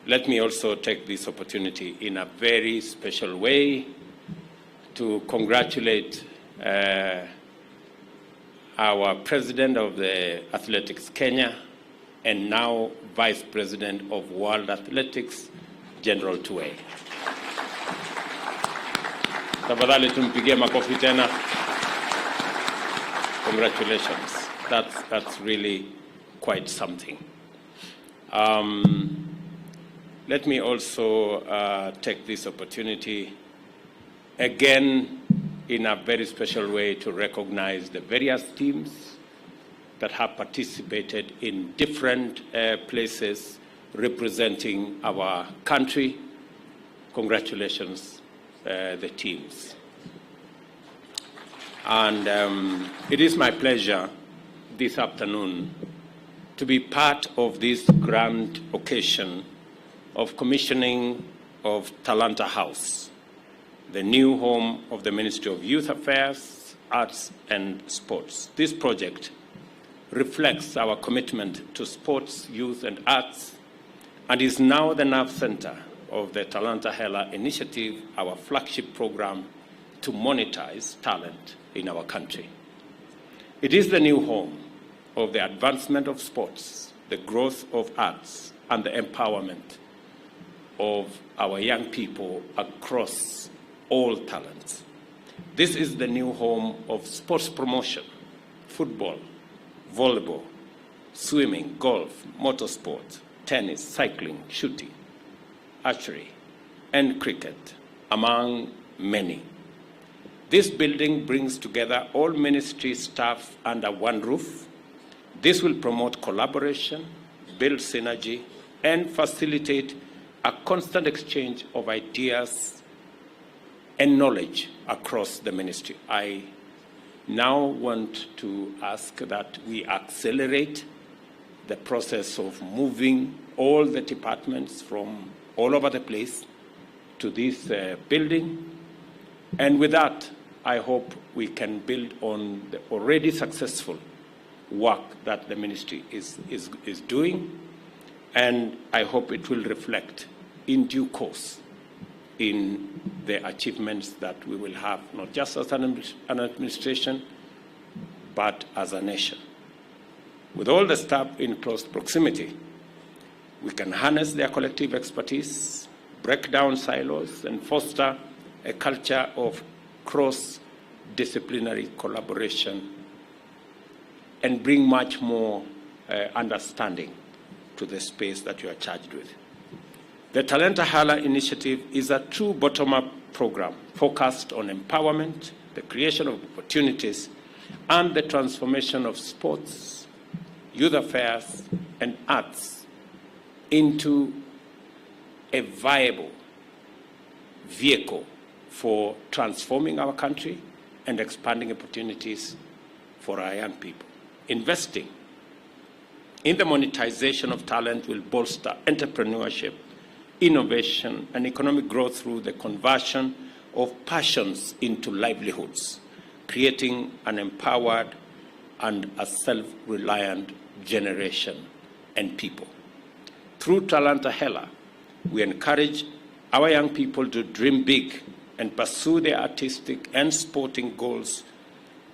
Let me also take this opportunity in a very special way to congratulate our President of the Athletics Kenya and now Vice President of World Athletics, General Tuwei. Tafadhali tumpigie makofi tena. Congratulations. That's really quite something. Let me also take this opportunity again in a very special way to recognize the various teams that have participated in different places representing our country. Congratulations, the teams. And it is my pleasure this afternoon to be part of this grand occasion of commissioning of Talanta House, the new home of the Ministry of Youth Affairs, Arts and Sports. This project reflects our commitment to sports, youth and arts, and is now the nerve center of the Talanta Hela initiative, our flagship program to monetize talent in our country. It is the new home of the advancement of sports, the growth of arts, and the empowerment of our young people across all talents. This is the new home of sports promotion, football, volleyball, swimming, golf, motorsport, tennis, cycling, shooting, archery, and cricket, among many. This building brings together all ministry staff under one roof. This will promote collaboration, build synergy, and facilitate a constant exchange of ideas and knowledge across the ministry. I now want to ask that we accelerate the process of moving all the departments from all over the place to this building. And with that, I hope we can build on the already successful work that the ministry is doing. And I hope it will reflect in due course in the achievements that we will have, not just as an administration, but as a nation. With all the staff in close proximity, we can harness their collective expertise, break down silos, and foster a culture of cross-disciplinary collaboration and bring much more understanding to the space that you are charged with. The Talanta Hala initiative is a true bottom-up program focused on empowerment, the creation of opportunities, and the transformation of sports, youth affairs, and arts into a viable vehicle for transforming our country and expanding opportunities for our young people. Investing in the monetization of talent will bolster entrepreneurship, innovation, and economic growth through the conversion of passions into livelihoods, creating an empowered and a self-reliant generation and people. Through Talanta Hela, we encourage our young people to dream big and pursue their artistic and sporting goals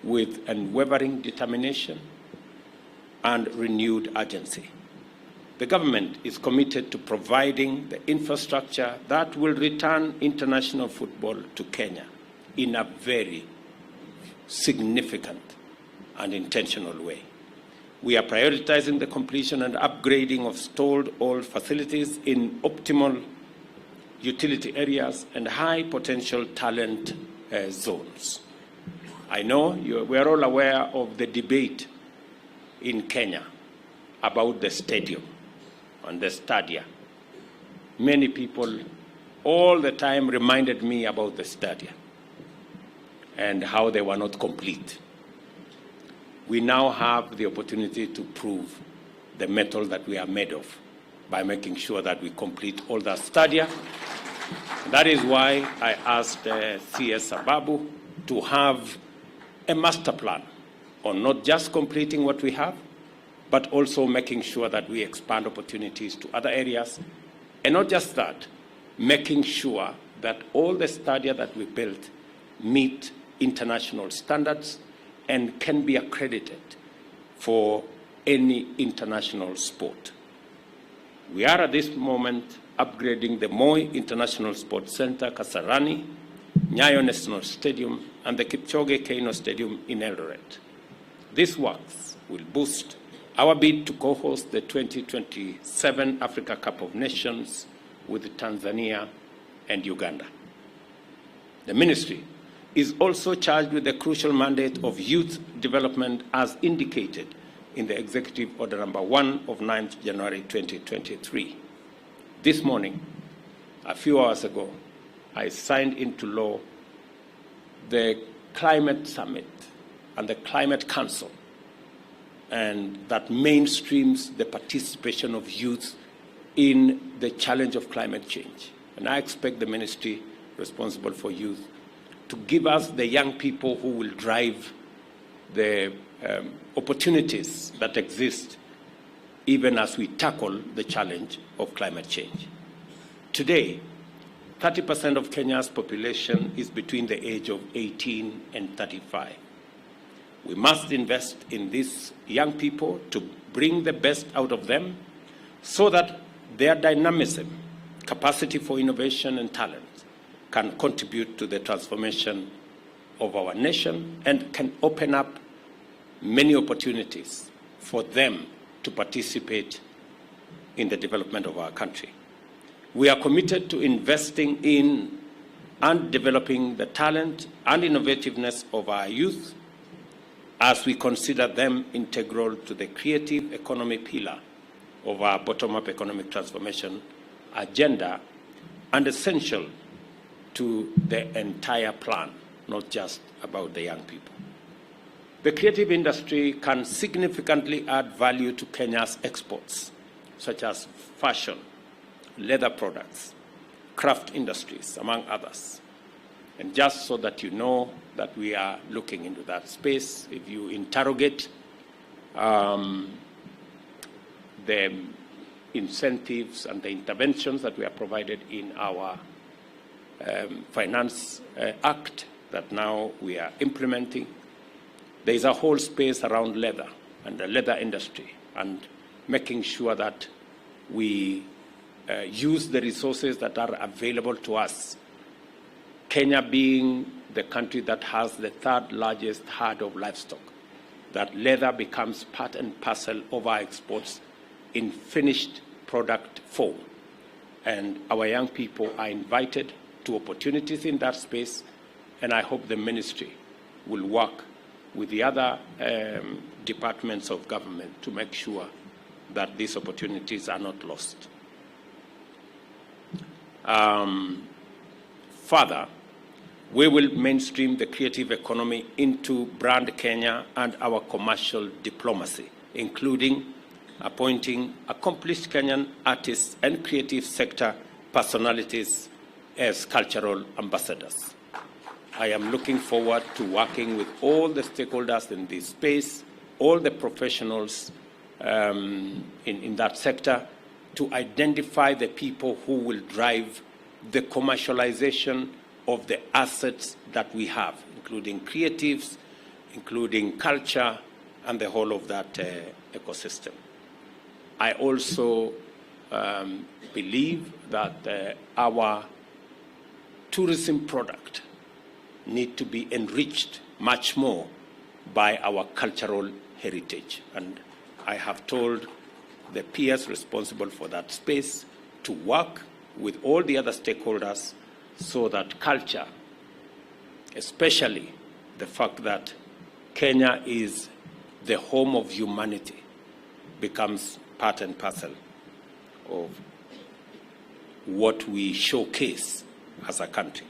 with unwavering determination and renewed urgency. The government is committed to providing the infrastructure that will return international football to Kenya in a very significant and intentional way. We are prioritizing the completion and upgrading of stalled old facilities in optimal utility areas and high potential talent zones. I know we are all aware of the debate in Kenya about the stadium and the stadia. Many people all the time reminded me about the stadia and how they were not complete. We now have the opportunity to prove the metal that we are made of by making sure that we complete all the stadia. That is why I asked CS Sababu to have a master plan on not just completing what we have, but also making sure that we expand opportunities to other areas. And not just that, making sure that all the stadia that we built meet international standards and can be accredited for any international sport. We are at this moment upgrading the Moi International Sports Center, Kasarani, Nyayo National Stadium, and the Kipchoge Keino Stadium in Eldoret. These works will boost our bid to co-host the 2027 Africa Cup of Nations with Tanzania and Uganda. The ministry is also charged with the crucial mandate of youth development as indicated in the Executive Order Number 1 of 9th January 2023. This morning, a few hours ago, I signed into law the Climate Summit and the Climate Council, and that mainstreams the participation of youth in the challenge of climate change. And I expect the ministry responsible for youth to give us the young people who will drive the opportunities that exist even as we tackle the challenge of climate change. Today, 30% of Kenya's population is between the age of 18 and 35. We must invest in these young people to bring the best out of them so that their dynamism, capacity for innovation and talent can contribute to the transformation of our nation and can open up many opportunities for them to participate in the development of our country. We are committed to investing in and developing the talent and innovativeness of our youth as we consider them integral to the creative economy pillar of our bottom-up economic transformation agenda and essential to the entire plan, not just about the young people. The creative industry can significantly add value to Kenya's exports, such as fashion, leather products, craft industries, among others. And just so that you know that we are looking into that space, if you interrogate the incentives and the interventions that we are provided in our Finance Act that now we are implementing, there is a whole space around leather and the leather industry and making sure that we use the resources that are available to us. Kenya being the country that has the third largest herd of livestock, that leather becomes part and parcel of our exports in finished product form. And our young people are invited to opportunities in that space, and I hope the ministry will work with the other departments of government to make sure that these opportunities are not lost. Further, we will mainstream the creative economy into Brand Kenya and our commercial diplomacy, including appointing accomplished Kenyan artists and creative sector personalities as cultural ambassadors. I am looking forward to working with all the stakeholders in this space, all the professionals in that sector, to identify the people who will drive the commercialization of the assets that we have, including creatives, including culture, and the whole of that ecosystem. I also believe that our tourism product need to be enriched much more by our cultural heritage. And I have told the peers responsible for that space to work with all the other stakeholders so that culture, especially the fact that Kenya is the home of humanity, becomes part and parcel of what we showcase as a country.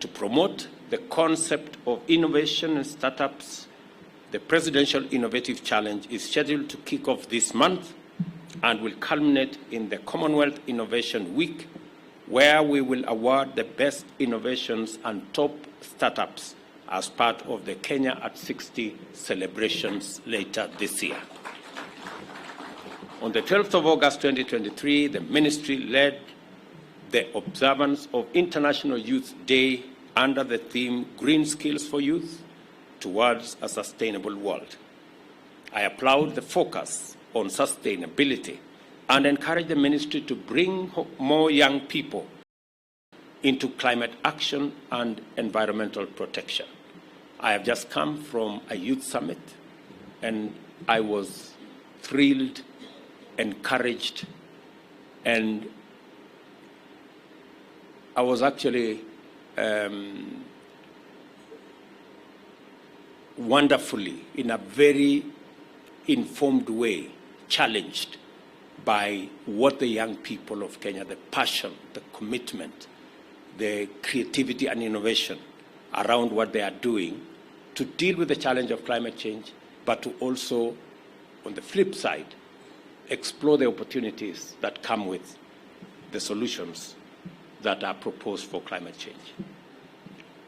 To promote the concept of innovation and startups, the Presidential Innovative Challenge is scheduled to kick off this month and will culminate in the Commonwealth Innovation Week, where we will award the best innovations and top startups as part of the Kenya at 60 celebrations later this year. On the 12th of August 2023, the ministry led the observance of International Youth Day under the theme Green Skills for Youth Towards a Sustainable World. I applaud the focus on sustainability and encourage the ministry to bring more young people into climate action and environmental protection. I have just come from a youth summit, and I was thrilled, encouraged, and I was actually wonderfully, in a very informed way, challenged by what the young people of Kenya, the passion, the commitment, the creativity and innovation around what they are doing to deal with the challenge of climate change, but to also, on the flip side, explore the opportunities that come with the solutions that are proposed for climate change.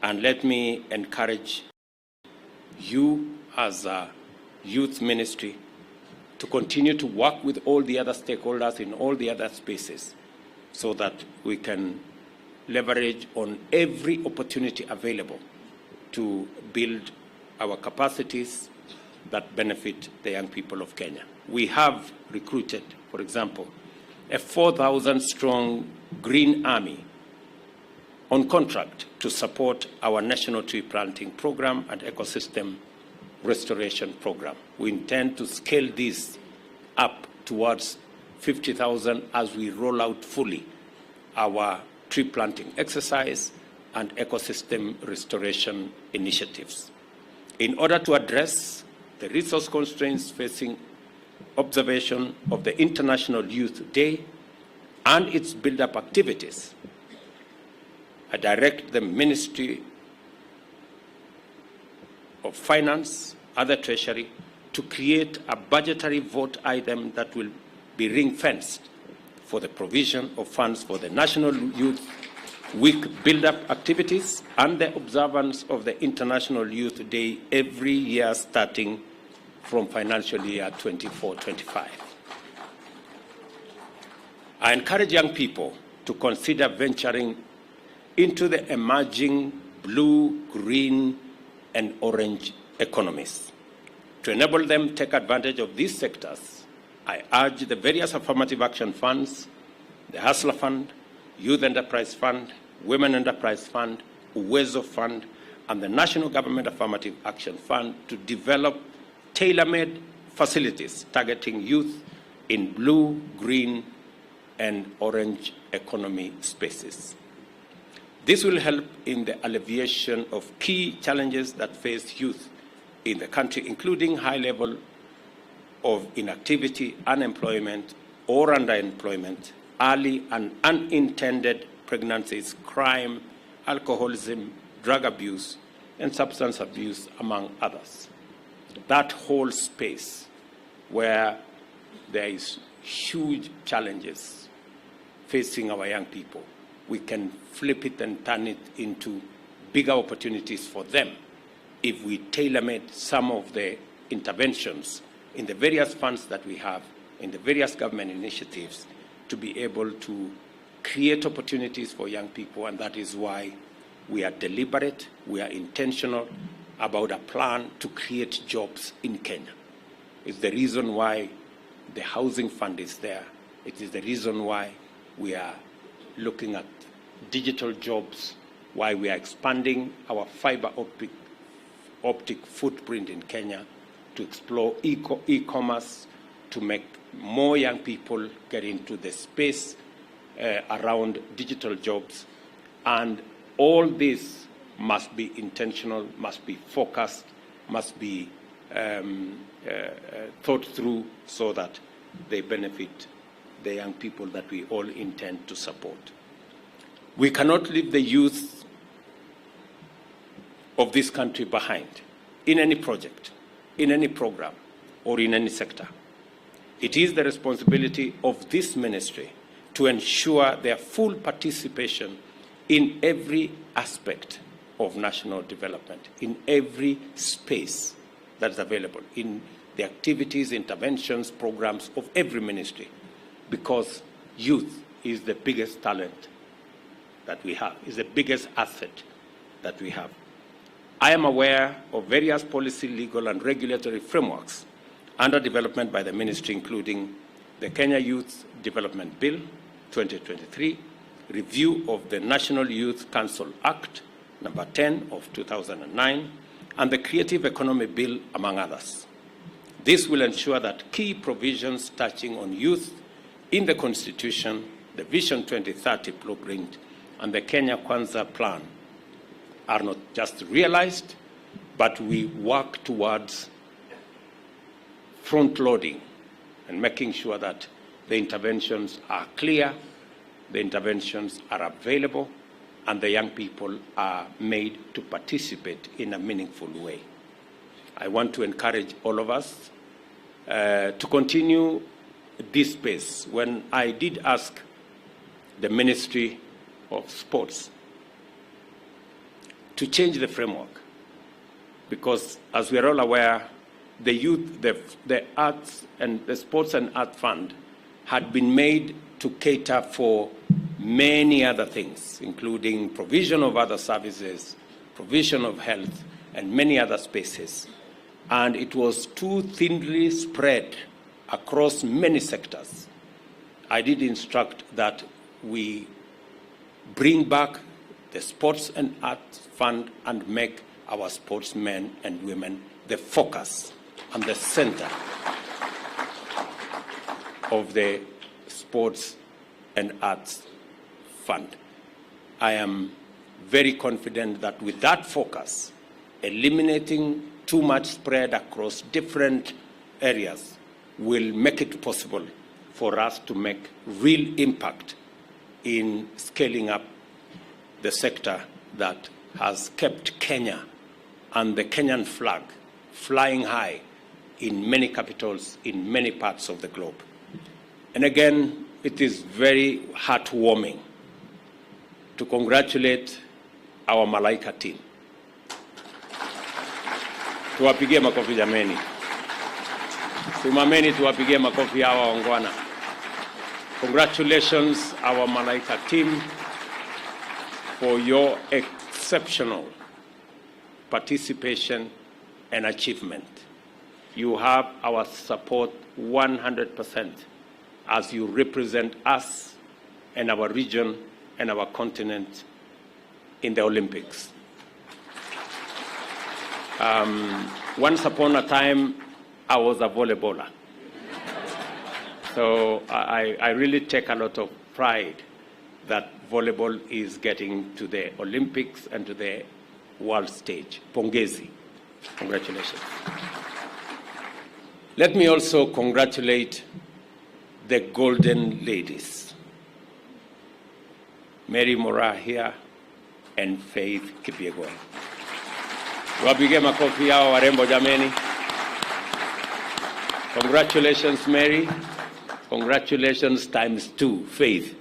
And let me encourage you as a youth ministry to continue to work with all the other stakeholders in all the other spaces so that we can leverage on every opportunity available to build our capacities that benefit the young people of Kenya. We have recruited, for example, a 4,000-strong Green Army on contract to support our national tree planting program and ecosystem restoration program. We intend to scale this up towards 50,000 as we roll out fully our tree planting exercise and ecosystem restoration initiatives. In order to address the resource constraints facing observation of the International Youth Day and its build-up activities, I direct the Ministry of Finance, other Treasury, to create a budgetary vote item that will be ring-fenced for the provision of funds for the National Youth Week build-up activities and the observance of the International Youth Day every year starting from financial year 24-25. I encourage young people to consider venturing into the emerging blue, green, and orange economies. To enable them to take advantage of these sectors, I urge the various affirmative action funds, the Hustler Fund, Youth Enterprise Fund, Women Enterprise Fund, Uwezo Fund, and the National Government Affirmative Action Fund to develop tailor-made facilities targeting youth in blue, green, and orange economy spaces. This will help in the alleviation of key challenges that face youth in the country, including high level of inactivity, unemployment, or underemployment, early and unintended pregnancies, crime, alcoholism, drug abuse, and substance abuse, among others. That whole space where there is huge challenges facing our young people, we can flip it and turn it into bigger opportunities for them if we tailor-made some of the interventions in the various funds that we have, in the various government initiatives, to be able to create opportunities for young people. And that is why we are deliberate, we are intentional about a plan to create jobs in Kenya. It's the reason why the housing fund is there. It is the reason why we are looking at digital jobs, why we are expanding our fiber optic footprint in Kenya to explore e-commerce, to make more young people get into the space around digital jobs. And all this must be intentional, must be focused, must be thought through so that they benefit the young people that we all intend to support. We cannot leave the youth of this country behind in any project, in any program, or in any sector. It is the responsibility of this ministry to ensure their full participation in every aspect of national development, in every space that is available, in the activities, interventions, programs of every ministry, because youth is the biggest talent that we have, is the biggest asset that we have. I am aware of various policy, legal, and regulatory frameworks under development by the ministry, including the Kenya Youth Development Bill 2023, review of the National Youth Council Act number 10 of 2009, and the Creative Economy Bill, among others. This will ensure that key provisions touching on youth in the Constitution, the Vision 2030 blueprint, and the Kenya Kwanza plan are not just realized, but we work towards front-loading and making sure that the interventions are clear, the interventions are available, and the young people are made to participate in a meaningful way. I want to encourage all of us to continue this pace. When I did ask the Ministry of Sports to change the framework, because as we are all aware, the youth, the arts and the Sports and Art Fund had been made to cater for many other things, including provision of other services, provision of health, and many other spaces. And it was too thinly spread across many sectors. I did instruct that we bring back the Sports and Arts Fund and make our sportsmen and women the focus and the center of the Sports and Arts Fund. I am very confident that with that focus, eliminating too much spread across different areas will make it possible for us to make real impact in scaling up the sector that has kept Kenya and the Kenyan flag flying high in many capitals, in many parts of the globe. And again, it is very heartwarming to congratulate our Malaika team. Tuwapigie makofi jameni. Simameni tuwapigie makofi hawa wangwana. Congratulations our Malaika team for your exceptional participation and achievement. You have our support 100% as you represent us and our region and our continent in the Olympics. Once upon a time, I was a volleyballer. So I really take a lot of pride that volleyball is getting to the Olympics and to the world stage. Pongezi. Congratulations. Let me also congratulate the Golden Ladies, Mary Mora here and Faith Kipyegon. Wapige makofi hao warembo jameni. Congratulations Mary. Congratulations times 2, Faith.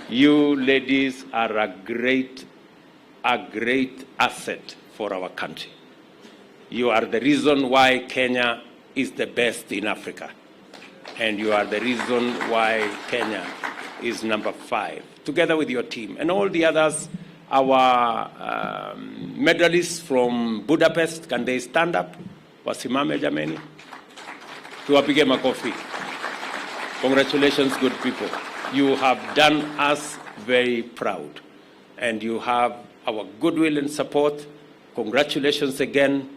You ladies are a great asset for our country. You are the reason why Kenya is the best in Africa. And you are the reason why Kenya is number 5, together with your team. And all the others, our medalists from Budapest, can they stand up? Wasimame jameni. Tuwapige makofi. Congratulations, good people. You have done us very proud. And you have our goodwill and support. Congratulations again.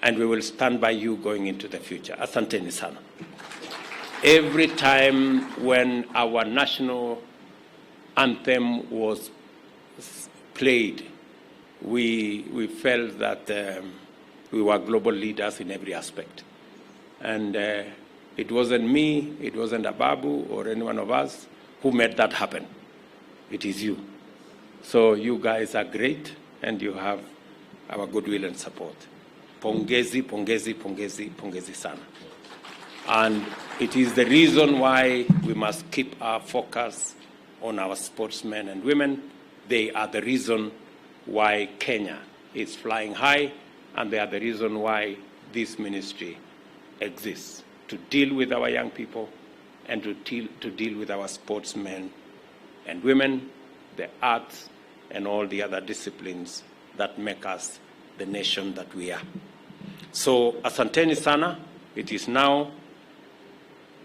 And we will stand by you going into the future. Asanteni sana. Every time when our national anthem was played, we felt that we were global leaders in every aspect. And it wasn't me, it wasn't Ababu or any one of us who made that happen. It is you. So you guys are great, and you have our goodwill and support. Pongezi, pongezi, pongezi, pongezi sana. And it is the reason why we must keep our focus on our sportsmen and women. They are the reason why Kenya is flying high, and they are the reason why this ministry exists to deal with our young people and to deal with our sportsmen and women, the arts, and all the other disciplines that make us the nation that we are. So, asanteni sana. It is now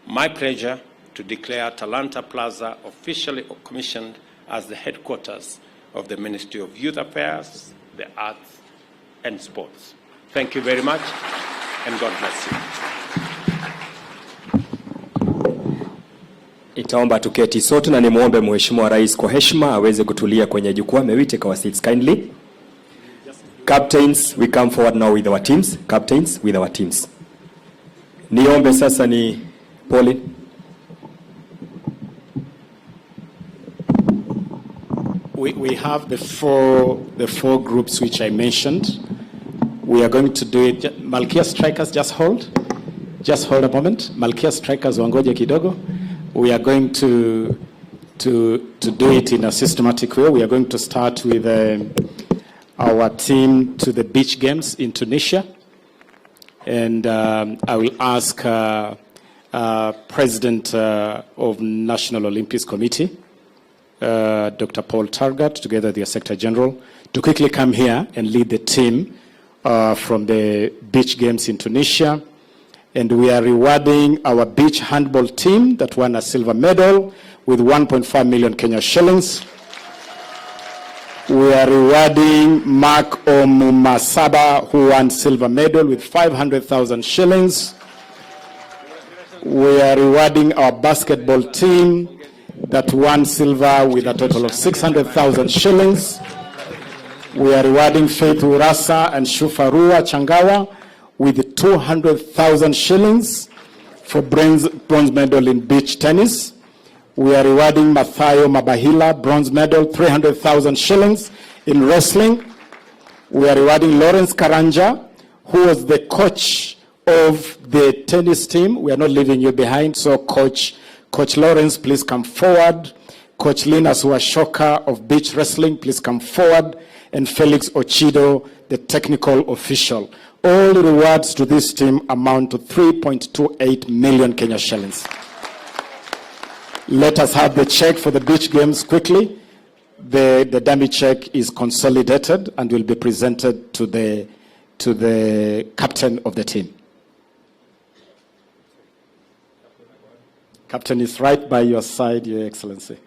my pleasure to declare Talanta Plaza officially commissioned as the headquarters of the Ministry of Youth Affairs, the Arts, and Sports. Thank you very much, and God bless you. Itaomba tuketi sote na nimuombe Mheshimiwa Rais kwa heshima aweze kutulia kwenye jukwaa. May we take our seats kindly. Captains, we come forward now with our teams. Captains, with our teams. Niombe sasa ni Pauline. We have the four groups which I mentioned. We are going to do it. Malkia Strikers, just hold a moment. Malkia Strikers, wangoje kidogo. We are going to do it in a systematic way. We are going to start with our team to the beach games in Tunisia. And I will ask President of National Olympics Committee, Dr. Paul Targat, together with the Secretary General, to quickly come here and lead the team from the beach games in Tunisia. And we are rewarding our beach handball team that won a silver medal with 1.5 million Kenya shillings. We are rewarding Mark Omumasaba, who won silver medal with 500,000 shillings. We are rewarding our basketball team that won silver with a total of 600,000 shillings. We are rewarding Faith Urasa and Shufarua Changawa with 200,000 shillings for bronze medal in beach tennis. We are rewarding Mathayo Mabahila, bronze medal, 300,000 shillings in wrestling. We are rewarding Lawrence Karanja, who was the coach of the tennis team. We are not leaving you behind, so Coach Lawrence, please come forward. Coach Linus Washoka of beach wrestling, please come forward. And Felix Ochido, the technical official. All the rewards to this team amount to 3.28 million Kenya shillings. Let us have the check for the beach games quickly. The dummy check is consolidated and will be presented to the captain of the team. Captain is right by your side, Your Excellency.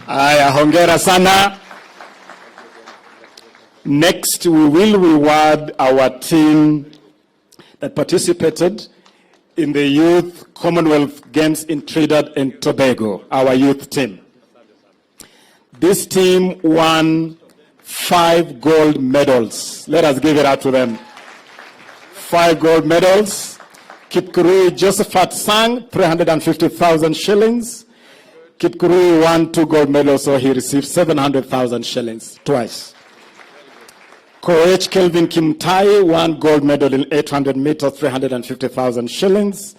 Aya, hongera sana. Next, we will reward our team that participated in the Youth Commonwealth Games in Trinidad and Tobago, our youth team. This team won 5 gold medals. Let us give it up to them. 5 gold medals. Kipkurui Josephat Sang, 350,000 shillings. Kipkurui won 2 gold medals, so he received 700,000 shillings twice. Coach Kelvin Kimtai won gold medal in 800 meters, 350,000 shillings.